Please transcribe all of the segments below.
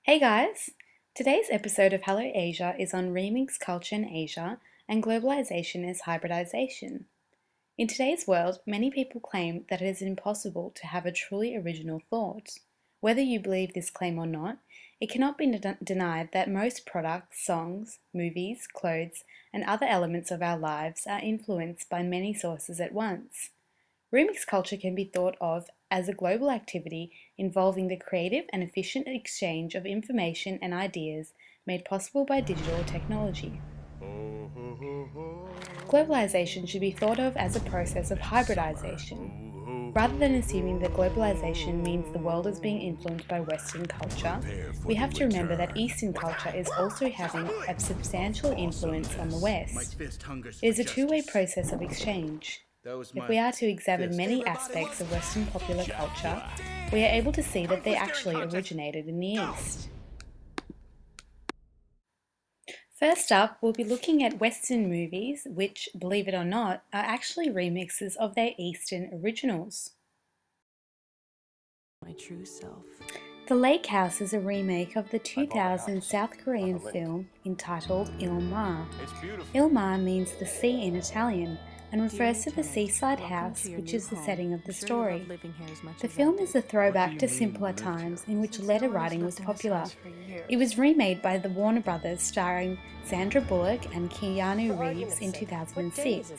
Hey guys! Today's episode of Hello Asia is on remix culture in Asia and globalization as hybridization. In today's world, many people claim that it is impossible to have a truly original thought. Whether you believe this claim or not, it cannot be denied that most products, songs, movies, clothes, and other elements of our lives are influenced by many sources at once. Remix culture can be thought of as a global activity involving the creative and efficient exchange of information and ideas made possible by digital technology. Globalization should be thought of as a process of hybridization. Rather than assuming that globalization means the world is being influenced by Western culture, we have to remember that Eastern culture is also having a substantial influence on the West. It is a two-way process of exchange. If we are to examine many aspects of Western popular culture, we are able to see that they actually originated in the East. First up, we'll be looking at Western movies, which, believe it or not, are actually remixes of their Eastern originals. My true self. The Lake House is a remake of the 2000 South Korean film entitled Il Mar. Il Mar means the sea in Italian, and refers to the seaside house, which is the setting of the story. The film is a throwback to simpler times in which letter writing was popular. It was remade by the Warner Brothers, starring Sandra Bullock and Keanu Reeves in 2006.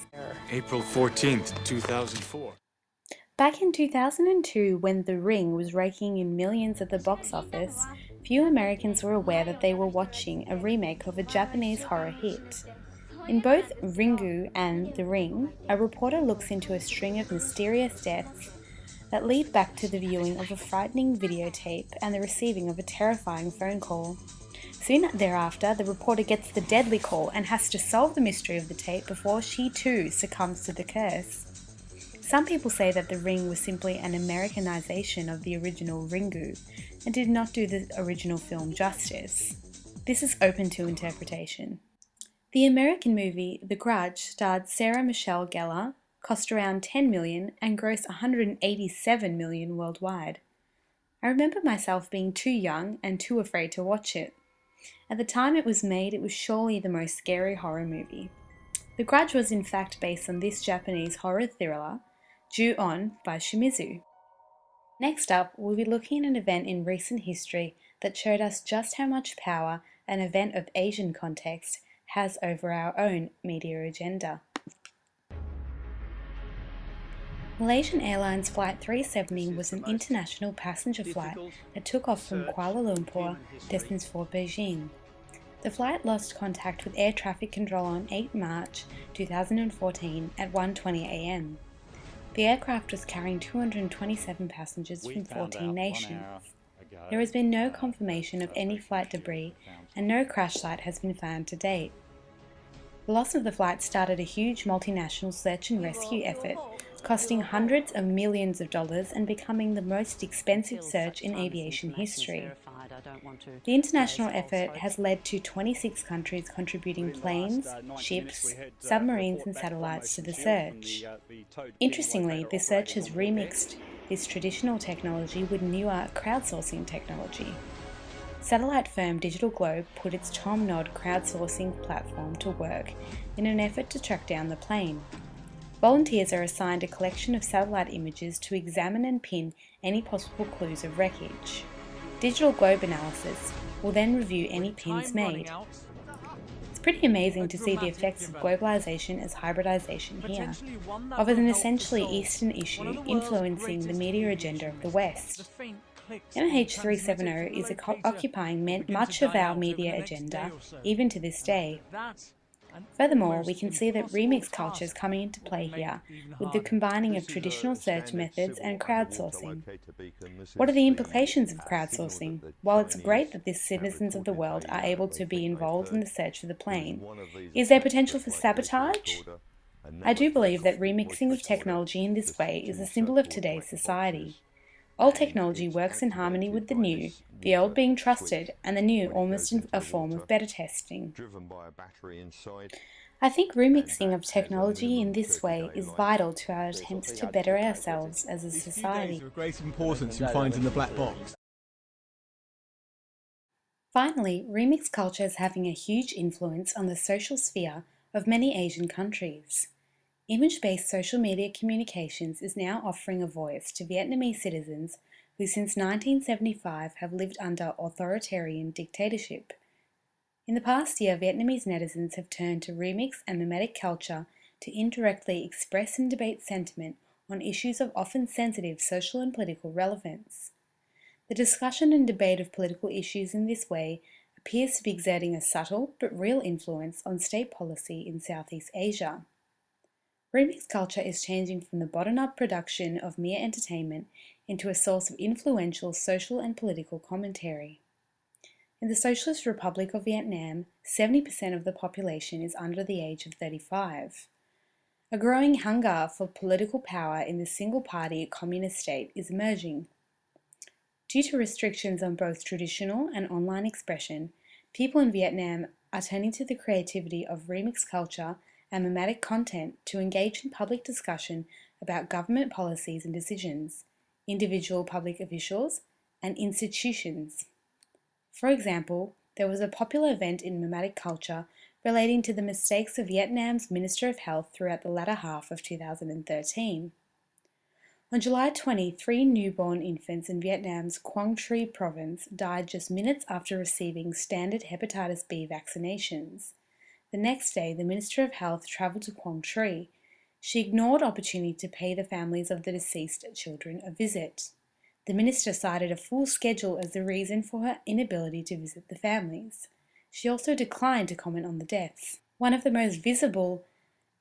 April 14th, 2004. Back in 2002, when The Ring was raking in millions at the box office, few Americans were aware that they were watching a remake of a Japanese horror hit. In both Ringu and The Ring, a reporter looks into a string of mysterious deaths that lead back to the viewing of a frightening videotape and the receiving of a terrifying phone call. Soon thereafter, the reporter gets the deadly call and has to solve the mystery of the tape before she too succumbs to the curse. Some people say that The Ring was simply an Americanization of the original Ringu and did not do the original film justice. This is open to interpretation. The American movie The Grudge starred Sarah Michelle Gellar, cost around $10 million and grossed $187 million worldwide. I remember myself being too young and too afraid to watch it. At the time it was made, it was surely the most scary horror movie. The Grudge was in fact based on this Japanese horror thriller, Ju-on by Shimizu. Next up, we'll be looking at an event in recent history that showed us just how much power an event of Asian context has over our own media agenda. Malaysian Airlines Flight 370 was an international passenger flight that took off from Kuala Lumpur, destined for Beijing. The flight lost contact with air traffic control on 8 March 2014 at 1:20 am. The aircraft was carrying 227 passengers from 14 nations. There has been no confirmation of any flight debris, and no crash site has been found to date. The loss of the flight started a huge multinational search and rescue effort, costing hundreds of millions of dollars and becoming the most expensive search in aviation history. The international effort has led to 26 countries contributing planes, ships, submarines and satellites to the search. Interestingly, the search has remixed this traditional technology with newer crowdsourcing technology. Satellite firm Digital Globe put its Tom Nod crowdsourcing platform to work in an effort to track down the plane. Volunteers are assigned a collection of satellite images to examine and pin any possible clues of wreckage. Digital Globe analysis will then review any pins made. It's pretty amazing to see the effects of globalization as hybridization here, of an essentially Eastern issue influencing the media agenda of the West. MH370 is occupying much of our media agenda, even to this day. Furthermore, we can see that remix culture is coming into play here, with the combining of traditional search methods and crowdsourcing. What are the implications of crowdsourcing? While it's great that the citizens of the world are able to be involved in the search for the plane, is there potential for sabotage? I do believe that remixing of technology in this way is a symbol of today's society. Old technology works in harmony with the new, the old being trusted and the new almost in a form of beta testing. I think remixing of technology in this way is vital to our attempts to better ourselves as a society. Of great importance in finding the black box. Finally, remix culture is having a huge influence on the social sphere of many Asian countries. Image-based social media communications is now offering a voice to Vietnamese citizens who since 1975 have lived under authoritarian dictatorship. In the past year, Vietnamese netizens have turned to remix and mimetic culture to indirectly express and debate sentiment on issues of often sensitive social and political relevance. The discussion and debate of political issues in this way appears to be exerting a subtle but real influence on state policy in Southeast Asia. Remix culture is changing from the bottom-up production of mere entertainment into a source of influential social and political commentary. In the Socialist Republic of Vietnam, 70% of the population is under the age of 35. A growing hunger for political power in the single-party communist state is emerging. Due to restrictions on both traditional and online expression, people in Vietnam are turning to the creativity of remix culture and mimetic content to engage in public discussion about government policies and decisions, individual public officials, and institutions. For example, there was a popular event in mimetic culture relating to the mistakes of Vietnam's Minister of Health throughout the latter half of 2013. On July 20, 3 newborn infants in Vietnam's Quang Tri province died just minutes after receiving standard hepatitis B vaccinations. The next day, the Minister of Health travelled to Quang Tri. She ignored opportunity to pay the families of the deceased children a visit. The minister cited a full schedule as the reason for her inability to visit the families. She also declined to comment on the deaths. One of the most visible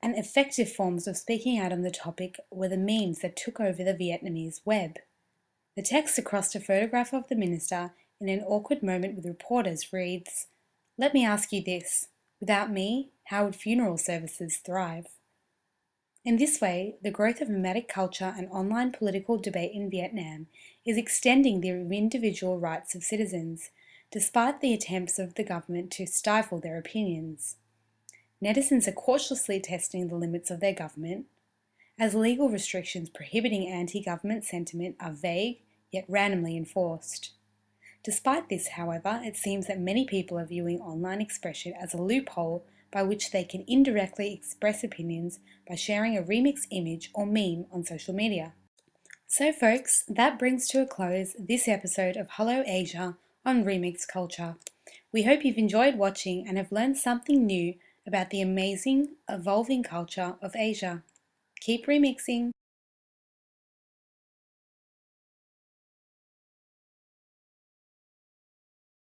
and effective forms of speaking out on the topic were the memes that took over the Vietnamese web. The text across a photograph of the minister in an awkward moment with reporters reads, "Let me ask you this. Without me, how would funeral services thrive?" In this way, the growth of mimetic culture and online political debate in Vietnam is extending the individual rights of citizens, despite the attempts of the government to stifle their opinions. Netizens are cautiously testing the limits of their government, as legal restrictions prohibiting anti-government sentiment are vague yet randomly enforced. Despite this, however, it seems that many people are viewing online expression as a loophole by which they can indirectly express opinions by sharing a remix image or meme on social media. So folks, that brings to a close this episode of Hello Asia on remix culture. We hope you've enjoyed watching and have learned something new about the amazing, evolving culture of Asia. Keep remixing!